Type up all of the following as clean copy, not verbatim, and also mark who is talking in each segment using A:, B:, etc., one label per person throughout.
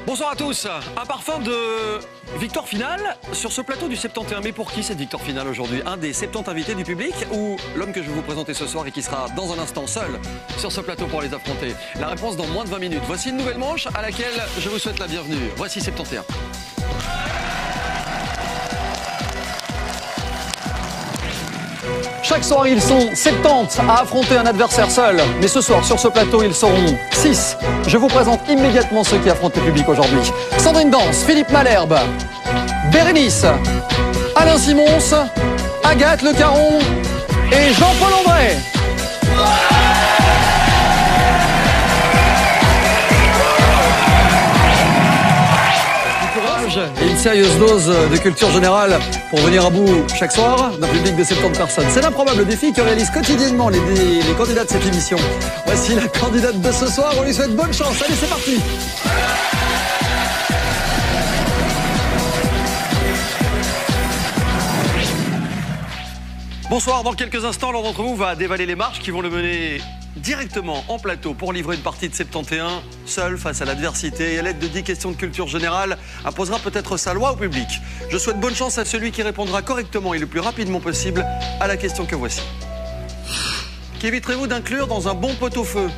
A: Bonsoir à tous. Un parfum de victoire finale sur ce plateau du 71. Mais pour qui cette victoire finale aujourd'hui? Un des 70 invités du public ou l'homme que je vais vous présenter ce soir et qui sera dans un instant seul sur ce plateau pour les affronter? La réponse dans moins de 20 minutes. Voici une nouvelle manche à laquelle je vous souhaite la bienvenue. Voici 71. Chaque soir, ils sont 70 à affronter un adversaire seul. Mais ce soir, sur ce plateau, ils seront 6. Je vous présente immédiatement ceux qui affrontent le public aujourd'hui. Sandrine Danse, Philippe Malherbe, Bérénice, Alain Simons, Agathe Le Caron et Jean-Paul André. Et une sérieuse dose de culture générale pour venir à bout chaque soir d'un public de 70 personnes. C'est l'improbable défi que réalisent quotidiennement les candidats de cette émission. Voici la candidate de ce soir, on lui souhaite bonne chance. Allez, c'est parti! Bonsoir, dans quelques instants, l'un d'entre vous va dévaler les marches qui vont le mener directement en plateau pour livrer une partie de 71, seul face à l'adversité et à l'aide de 10 questions de culture générale, imposera peut-être sa loi au public. Je souhaite bonne chance à celui qui répondra correctement et le plus rapidement possible à la question que voici. Qu'éviterez-vous d'inclure dans un bon pot-au-feu?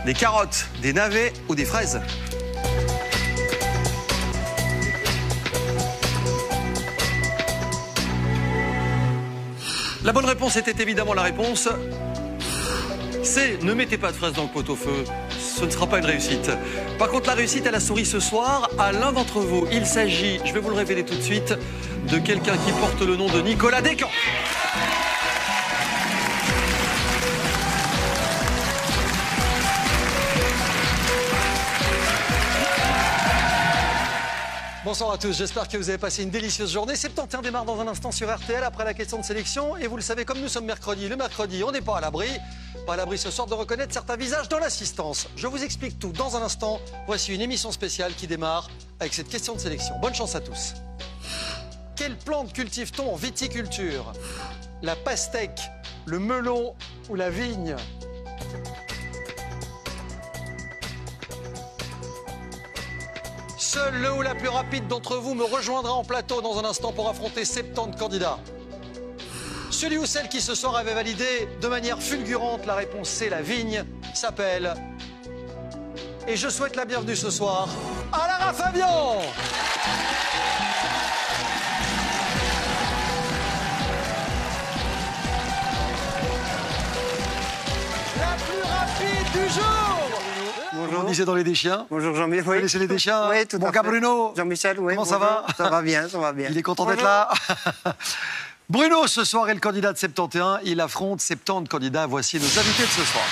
A: Des carottes, des navets ou des fraises? La bonne réponse était évidemment la réponse C. Ne mettez pas de fraises dans le pot-au-feu. Ce ne sera pas une réussite. Par contre, la réussite, elle a souri ce soir à l'un d'entre vous. Il s'agit, je vais vous le révéler tout de suite, de quelqu'un qui porte le nom de Nicolas Descamps. Bonsoir à tous, j'espère que vous avez passé une délicieuse journée. 71 démarre dans un instant sur RTL après la question de sélection. Et vous le savez, comme nous sommes mercredi, le mercredi, on n'est pas à l'abri. Pas à l'abri ce soir de reconnaître certains visages dans l'assistance. Je vous explique tout dans un instant. Voici une émission spéciale qui démarre avec cette question de sélection. Bonne chance à tous. Quelle plante cultive-t-on en viticulture? La pastèque, le melon ou la vigne? Seul le ou la plus rapide d'entre vous me rejoindra en plateau dans un instant pour affronter 70 candidats. Celui ou celle qui ce soir avait validé de manière fulgurante la réponse C, la vigne, s'appelle... Et je souhaite la bienvenue ce soir à Lara Fabian. La plus rapide du jour.
B: Bonjour.
A: On disait dans les déchiens.
B: Bonjour Jean-Michel.
A: Vous connaissez les déchiens?
B: Oui, tout à fait.
A: Mon gars Bruno.
B: Jean-Michel, oui.
A: Comment ça va?
B: Ça va bien, ça va bien.
A: Il est content d'être là. Bruno, ce soir, est le candidat de 71. Il affronte 70 candidats. Voici nos invités de ce soir.